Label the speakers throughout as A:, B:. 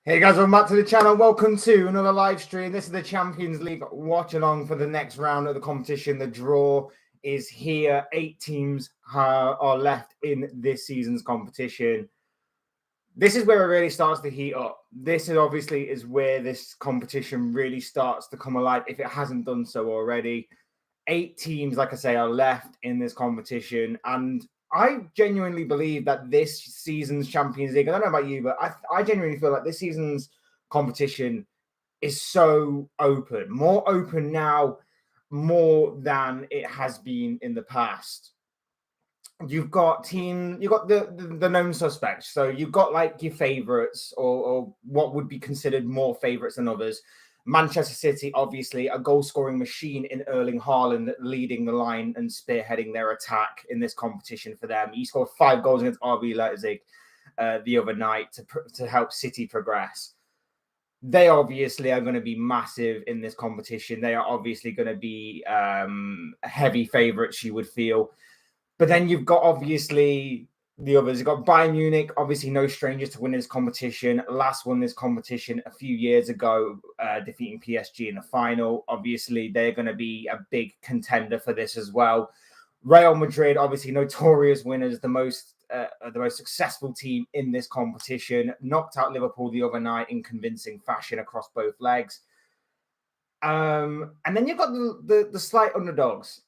A: Hey guys, welcome back to the channel. Welcome to another live stream. This is the Champions League watch along for the next round of the competition. The draw is here. 8 teams are left in this season's competition. This is where it really starts to heat up. This is obviously where this competition really starts to come alive if it hasn't done so already. 8 teams, like I say, are left in this competition, and I genuinely believe that this season's Champions League, I don't know about you, but I genuinely feel like this season's competition is so open, more open now, more than it has been in the past. You've got the known suspects. So you've got like your favorites or what would be considered more favorites than others. Manchester City, obviously, a goal scoring machine in Erling Haaland leading the line and spearheading their attack in this competition for them. He scored 5 goals against RB Leipzig the other night to help City progress. They obviously are going to be massive in this competition. They are obviously going to be heavy favorites, you would feel. But then you've got obviously the others. You've got Bayern Munich, obviously no strangers to win this competition. Last won this competition a few years ago, defeating PSG in the final. Obviously, they're going to be a big contender for this as well. Real Madrid, obviously notorious winners, the most successful team in this competition, knocked out Liverpool the other night in convincing fashion across both legs. And then you've got the slight underdogs.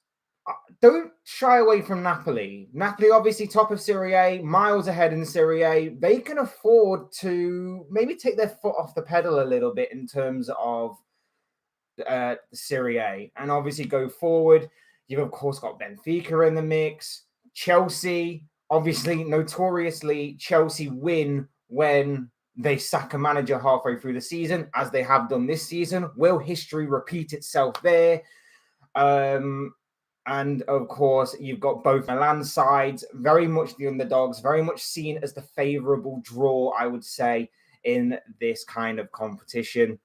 A: Don't shy away from Napoli. Napoli, obviously top of Serie A, miles ahead in Serie A. They can afford to maybe take their foot off the pedal a little bit in terms of Serie A, and obviously go forward. You've of course got Benfica in the mix. Chelsea, obviously, notoriously, Chelsea win when they sack a manager halfway through the season, as they have done this season. Will history repeat itself there? And of course, you've got both Milan sides, very much the underdogs, very much seen as the favourable draw, I would say, in this kind of competition.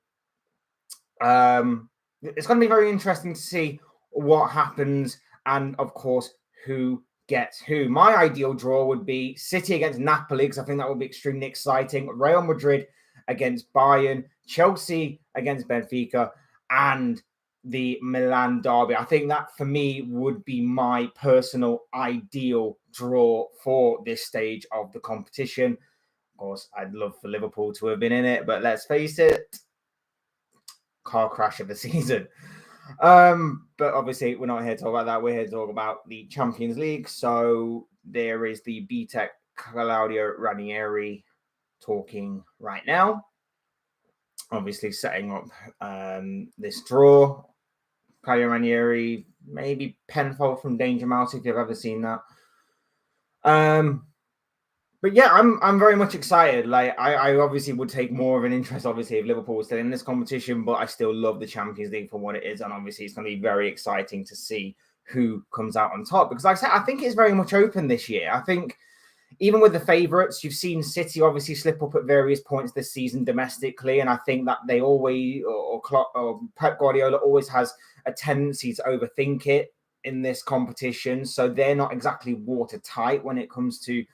A: It's going to be very interesting to see what happens, and of course, who gets who. My ideal draw would be City against Napoli, because I think that would be extremely exciting. Real Madrid against Bayern, Chelsea against Benfica, and the Milan derby. I think that for me would be my personal ideal draw for this stage of the competition. Of course, I'd love for Liverpool to have been in it, but let's face it, car crash of the season. But obviously, we're not here to talk about that. We're here to talk about the Champions League. So there is the BTEC Claudio Ranieri talking right now. Obviously, setting up this draw. Claudio Ranieri, maybe Penfold from Danger Mouse, if you've ever seen that. But yeah, I'm very much excited. Like I obviously would take more of an interest, obviously, if Liverpool was still in this competition, but I still love the Champions League for what it is, and obviously it's going to be very exciting to see who comes out on top. Because like I said, I think it's very much open this year. I think even with the favourites, you've seen City obviously slip up at various points this season domestically, and I think that they always, or Pep Guardiola always has a tendency to overthink it in this competition, so they're not exactly watertight when it comes to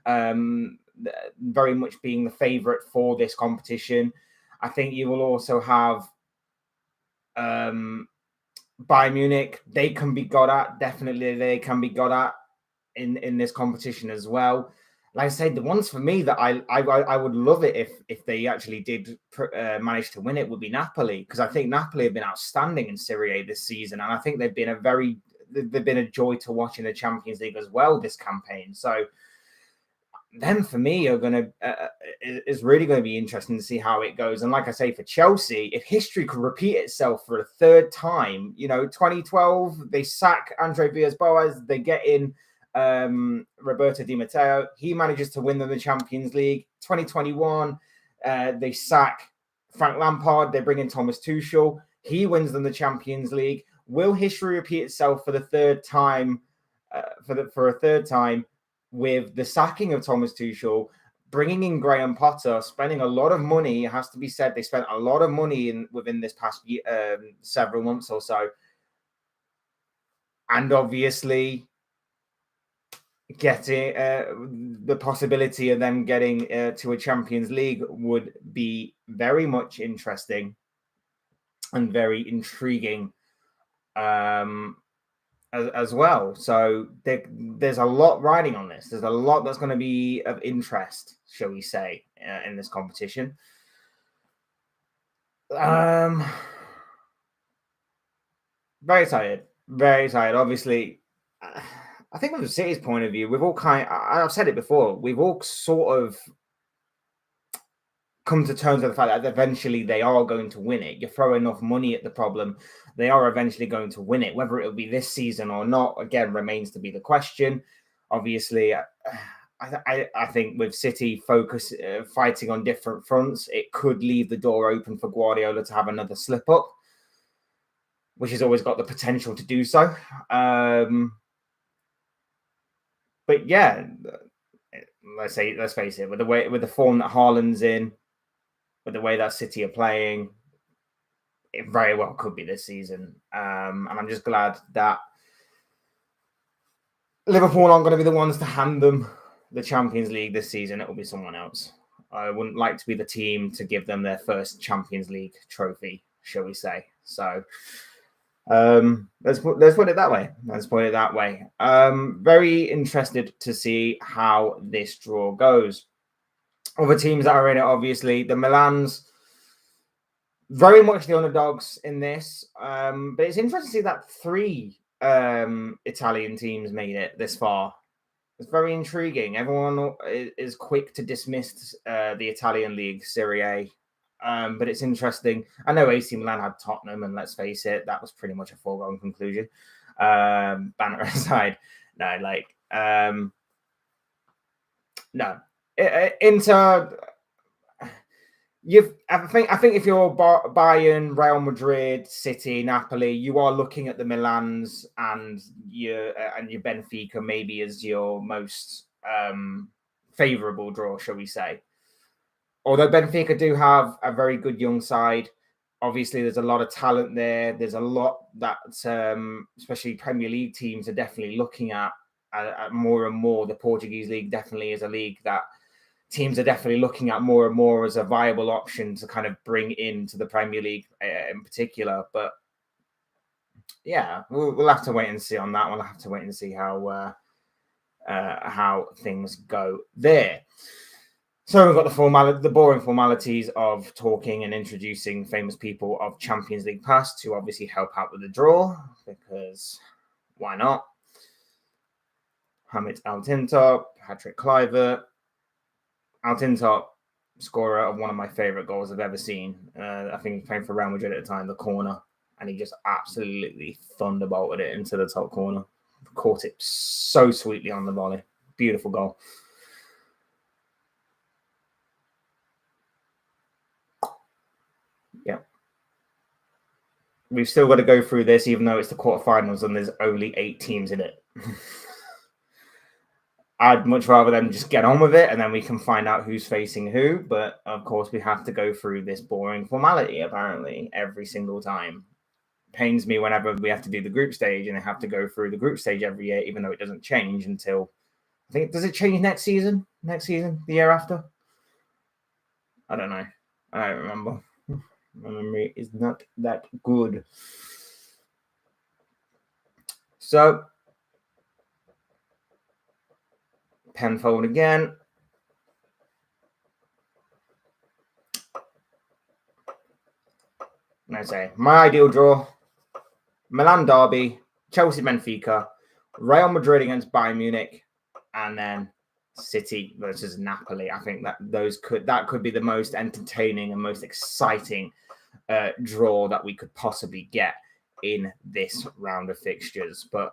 A: very much being the favourite for this competition. I think you will also have Bayern Munich. They can be got at. Definitely, they can be got at in this competition as well. Like I said, the ones for me that I would love it if they actually did manage to win it would be Napoli, because I think Napoli have been outstanding in Serie A this season, and I think they've been a joy to watch in the Champions League as well this campaign. So them for me are going to is really going to be interesting to see how it goes. And like I say, for Chelsea, if history could repeat itself for a third time, 2012 they sack Andre Villas-Boas, they get in Roberto Di Matteo, he manages to win them the Champions League. 2021 they sack Frank Lampard, they bring in Thomas Tuchel, he wins them the Champions League. Will history repeat itself for the third time? For a third time, with the sacking of Thomas Tuchel, bringing in Graham Potter, spending a lot of money. It has to be said, they spent a lot of money within this past year, several months or so. And obviously, getting the possibility of them getting to a Champions League would be very much interesting and very intriguing as well. So there's a lot riding on this. There's a lot that's going to be of interest, shall we say, in this competition. Very excited. Very excited. Obviously, I think from the City's point of view, I've said it before, we've all sort of come to terms with the fact that eventually they are going to win it. You throw enough money at the problem, they are eventually going to win it. Whether it'll be this season or not, again, remains to be the question. Obviously, I think with City fighting on different fronts, it could leave the door open for Guardiola to have another slip up, which has always got the potential to do so. But yeah, let's face it, with the form that Haaland's in, with the way that City are playing, it very well could be this season. And I'm just glad that Liverpool aren't going to be the ones to hand them the Champions League this season. It will be someone else. I wouldn't like to be the team to give them their first Champions League trophy, shall we say. So let's put it that way. Very interested to see how this draw goes. Other teams that are in it, obviously, the Milans, very much the underdogs in this. But it's interesting to see that 3 Italian teams made it this far. It's very intriguing. Everyone is quick to dismiss the Italian league, Serie A. But it's interesting. I know AC Milan had Tottenham, and let's face it, that was pretty much a foregone conclusion. Banner aside, no. Inter, I think if you're Bayern, Real Madrid, City, Napoli, you are looking at the Milans and your Benfica maybe as your most favourable draw, shall we say. Although Benfica do have a very good young side, obviously there's a lot of talent there. There's a lot that especially Premier League teams are definitely looking at more and more. The Portuguese league definitely is a league that teams are definitely looking at more and more as a viable option to kind of bring into the Premier League in particular. But yeah, we'll have to wait and see on that. We'll have to wait and see how things go there. So we've got the boring formalities of talking and introducing famous people of Champions League past to obviously help out with the draw, because why not? Hamid Altintop, Patrick Kluivert. Altintop, scorer of one of my favourite goals I've ever seen. I think he was playing for Real Madrid at the time, the corner, and he just absolutely thunderbolted it into the top corner. Caught it so sweetly on the volley. Beautiful goal. Yeah. We've still got to go through this, even though it's the quarterfinals and there's only 8 teams in it. I'd much rather them just get on with it and then we can find out who's facing who. But of course, we have to go through this boring formality, apparently, every single time. Pains me whenever we have to do the group stage and I have to go through the group stage every year, even though it doesn't change until, I think, does it change next season? The year after? I don't know. I don't remember. My memory is not that good. So, Penfold again. I say my ideal draw: Milan derby, Chelsea Benfica, Real Madrid against Bayern Munich, and then City versus Napoli. I think that could be the most entertaining and most exciting draw that we could possibly get in this round of fixtures. But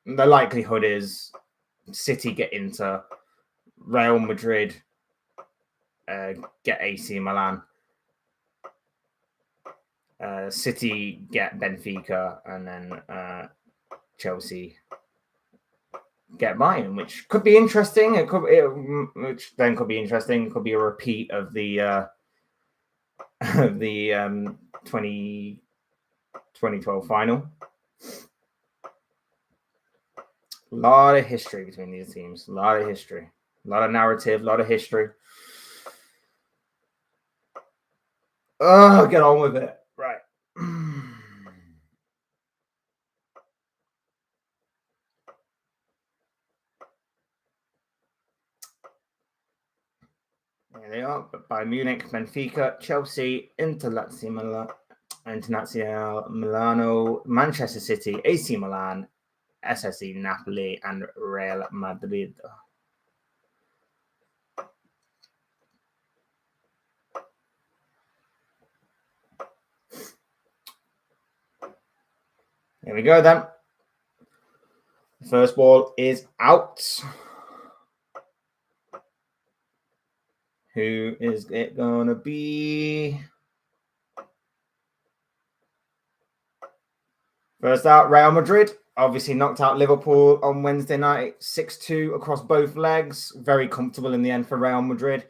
A: the likelihood is City get Inter, Real Madrid get AC Milan, City get Benfica, and then Chelsea get Bayern, which could be interesting. Which then could be interesting. It could be a repeat of the 2012 final. A lot of history between these teams. A lot of history. A lot of narrative. A lot of history. Oh, get on with it. Right. There they are. Bayern Munich, Benfica, Chelsea, Internazionale Milano, Manchester City, AC Milan, SSE Napoli, and Real Madrid. Here we go then. The first ball is out. Who is it going to be? First out, Real Madrid. Obviously knocked out Liverpool on Wednesday night, 6-2 across both legs. Very comfortable in the end for Real Madrid.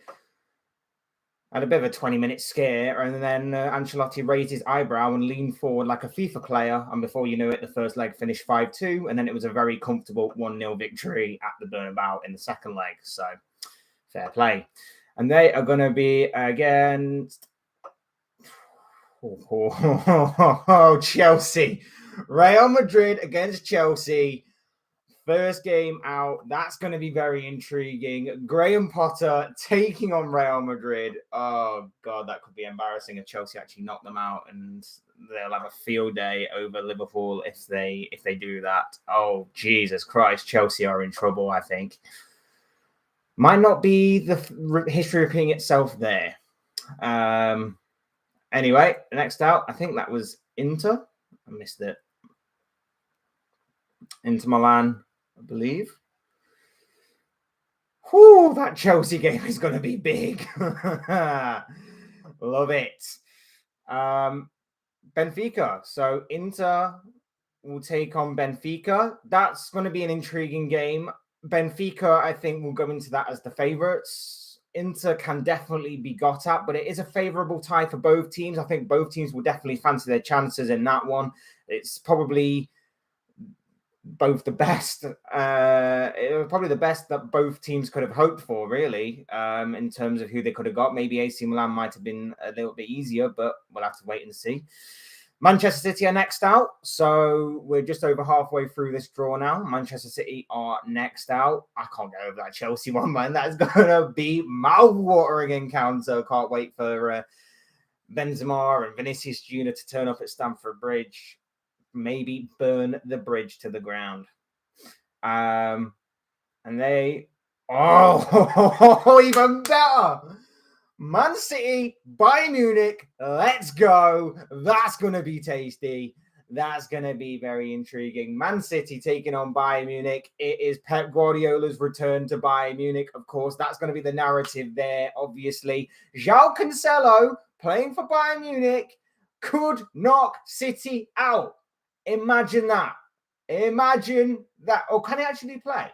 A: Had a bit of a 20-minute scare, and then Ancelotti raised his eyebrow and leaned forward like a FIFA player. And before you knew it, the first leg finished 5-2, and then it was a very comfortable 1-0 victory at the Bernabeu in the second leg. So, fair play. And they are going to be against Chelsea. Real Madrid against Chelsea. First game out. That's going to be very intriguing. Graham Potter taking on Real Madrid. Oh, God, that could be embarrassing if Chelsea actually knock them out, and they'll have a field day over Liverpool if they do that. Oh, Jesus Christ. Chelsea are in trouble, I think. Might not be the history repeating itself there. Anyway, next out, I think that was Inter. I missed it. Inter Milan, I believe. Whew, that Chelsea game is going to be big. Love it. Benfica. So Inter will take on Benfica. That's going to be an intriguing game. Benfica, I think, will go into that as the favourites. Inter can definitely be got at, but it is a favourable tie for both teams. I think both teams will definitely fancy their chances in that one. It's probably both the best. It was probably the best that both teams could have hoped for, really, in terms of who they could have got. Maybe AC Milan might have been a little bit easier, but we'll have to wait and see. Manchester City are next out. So we're just over halfway through this draw now. Manchester City are next out. I can't get over that Chelsea one, man. That's going to be mouth-watering encounter. Can't wait for Benzema and Vinicius Jr. to turn up at Stamford Bridge. Maybe burn the bridge to the ground. And they... Oh, even better! Man City, Bayern Munich, let's go. That's going to be tasty. That's going to be very intriguing. Man City taking on Bayern Munich. It is Pep Guardiola's return to Bayern Munich. Of course, that's going to be the narrative there, obviously. João Cancelo, playing for Bayern Munich, could knock City out. Imagine that. Imagine that. Or can he actually play?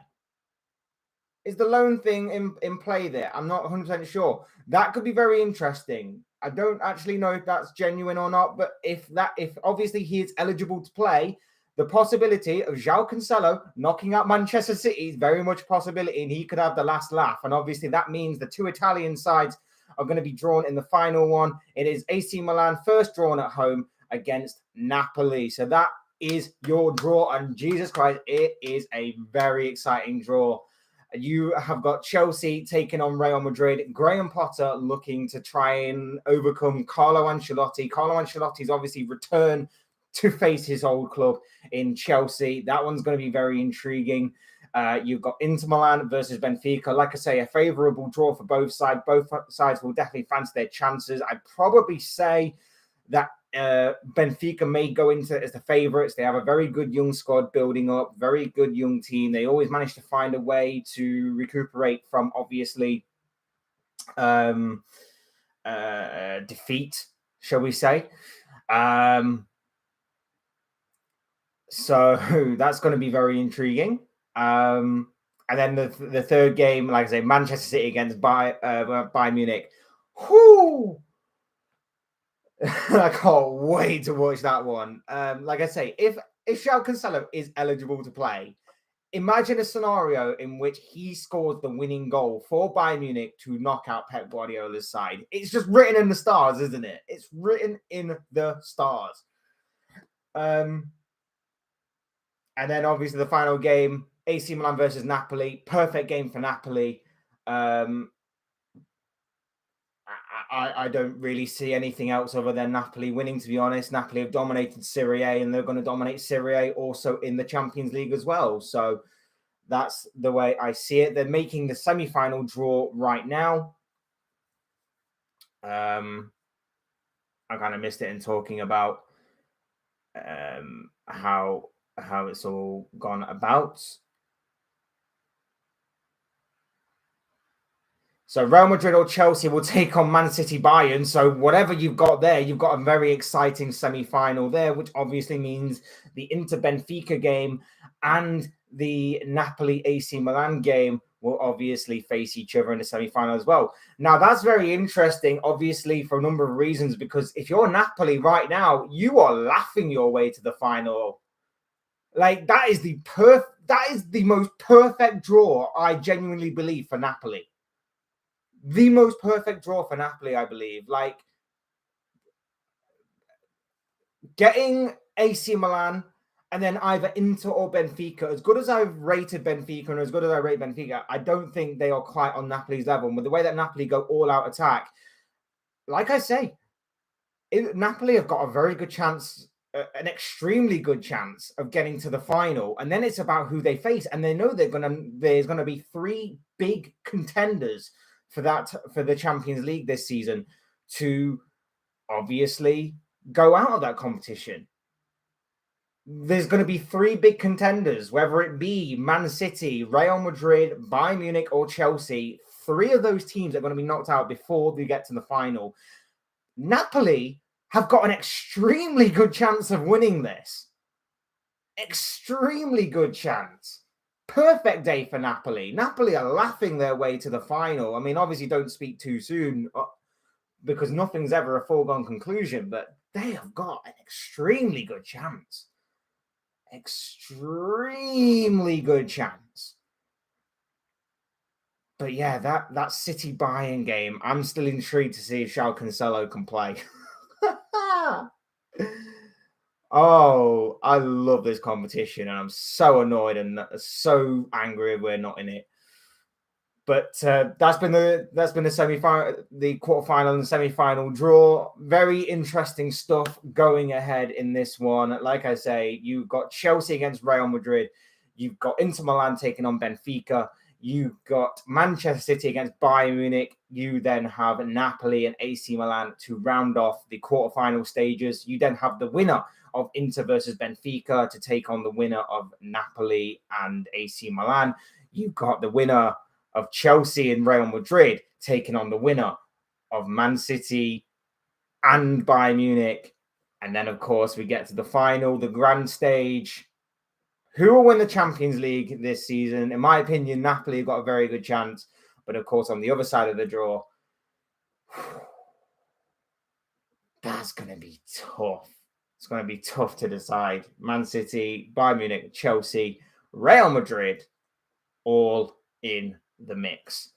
A: Is the loan thing in play there? I'm not 100% sure. That could be very interesting. I don't actually know if that's genuine or not, but if obviously he is eligible to play, the possibility of João Cancelo knocking out Manchester City is very much a possibility, and he could have the last laugh. And obviously that means the two Italian sides are going to be drawn in the final one. It is AC Milan first drawn at home against Napoli. So that is your draw, and Jesus Christ, it is a very exciting draw. You have got Chelsea taking on Real Madrid. Graham Potter looking to try and overcome Carlo Ancelotti. Carlo Ancelotti's obviously returned to face his old club in Chelsea. That one's going to be very intriguing. You've got Inter Milan versus Benfica. Like I say, a favourable draw for both sides. Both sides will definitely fancy their chances. I'd probably say that Benfica may go into it as the favourites. They have a very good young squad building up, very good young team. They always manage to find a way to recuperate from, obviously, defeat, shall we say. So that's going to be very intriguing. And then the third game, like I say, Manchester City against Bayern Munich. Whoo! I can't wait to watch that one. Like I say, if João Cancelo is eligible to play, imagine a scenario in which he scores the winning goal for Bayern Munich to knock out Pep Guardiola's side. It's just written in the stars, isn't it? It's written in the stars. And then obviously the final game, AC Milan versus Napoli. Perfect game for Napoli. I don't really see anything else other than Napoli winning, to be honest. Napoli have dominated Serie A, and they're going to dominate Serie A also in the Champions League as well. So that's the way I see it. They're making the semi-final draw right now. I kind of missed it in talking about how it's all gone about. So Real Madrid or Chelsea will take on Man City Bayern. So whatever you've got there, you've got a very exciting semi-final there, which obviously means the Inter Benfica game and the Napoli AC Milan game will obviously face each other in the semi-final as well. Now, that's very interesting, obviously, for a number of reasons, because if you're Napoli right now, you are laughing your way to the final. Like, that is the most perfect draw, I genuinely believe, for Napoli. The most perfect draw for Napoli, I believe. Like, getting AC Milan and then either Inter or Benfica. As good as I've rated Benfica and as good as I rate Benfica, I don't think they are quite on Napoli's level. And with the way that Napoli go all-out attack, like I say, Napoli have got a very good chance, an extremely good chance of getting to the final. And then it's about who they face. And they know there's going to be three big contenders for the Champions League this season to obviously go out of that competition. There's going to be three big contenders, whether it be Man City, Real Madrid, Bayern Munich, or Chelsea. Three of those teams are going to be knocked out before they get to the final. Napoli have got an extremely good chance of winning this. Extremely good chance. Perfect day for Napoli. Napoli are laughing their way to the final. I mean, obviously, don't speak too soon because nothing's ever a foregone conclusion, but they have got an extremely good chance. Extremely good chance. But yeah, that City Bayern game, I'm still intrigued to see if João Cancelo can play. Oh, I love this competition, and I'm so annoyed and so angry we're not in it. But that's been the semi-final, the quarterfinal and the semi-final draw. Very interesting stuff going ahead in this one. Like I say, you've got Chelsea against Real Madrid. You've got Inter Milan taking on Benfica. You've got Manchester City against Bayern Munich. You then have Napoli and AC Milan to round off the quarterfinal stages. You then have the winner of Inter versus Benfica to take on the winner of Napoli and AC Milan. You've got the winner of Chelsea and Real Madrid taking on the winner of Man City and Bayern Munich. And then, of course, we get to the final, the grand stage. Who will win the Champions League this season? In my opinion, Napoli have got a very good chance. But, of course, on the other side of the draw, that's going to be tough. It's going to be tough to decide. Man City, Bayern Munich, Chelsea, Real Madrid, all in the mix.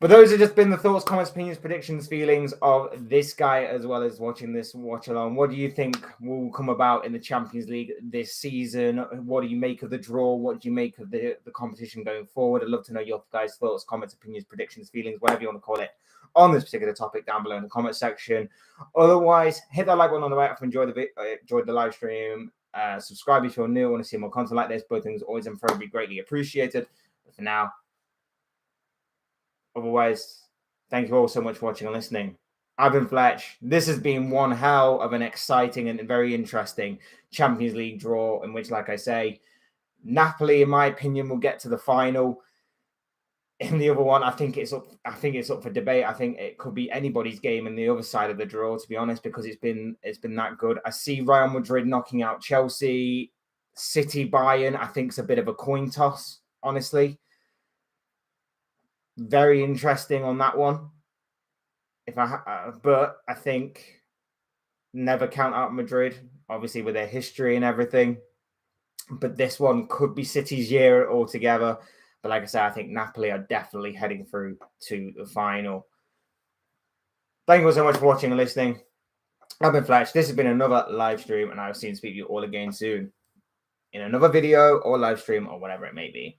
A: But those have just been the thoughts, comments, opinions, predictions, feelings of this guy, as well as watching this watch along. What do you think will come about in the Champions League this season? What do you make of the draw? What do you make of the competition going forward? I'd love to know your guys' thoughts, comments, opinions, predictions, feelings, whatever you want to call it, on this particular topic down below in the comment section. Otherwise, hit that like button on the way up if you enjoyed the live stream. Subscribe if you're new, want to see more content like this. Both things always and forever be greatly appreciated. But for now, otherwise, thank you all so much for watching and listening. I've been Fletch. This has been one hell of an exciting and very interesting Champions League draw in which, like I say, Napoli, in my opinion, will get to the final. In the other one, I think it's up for debate. I think it could be anybody's game in the other side of the draw, to be honest, because it's been that good. I see Real Madrid knocking out Chelsea. City Bayern, I think, is a bit of a coin toss, honestly. Very interesting on that one. But I think never count out Madrid, obviously with their history and everything. But this one could be City's year altogether. But like I said, I think Napoli are definitely heading through to the final. Thank you all so much for watching and listening. I've been Fletch. This has been another live stream, and I'll see and speak to you all again soon in another video or live stream or whatever it may be.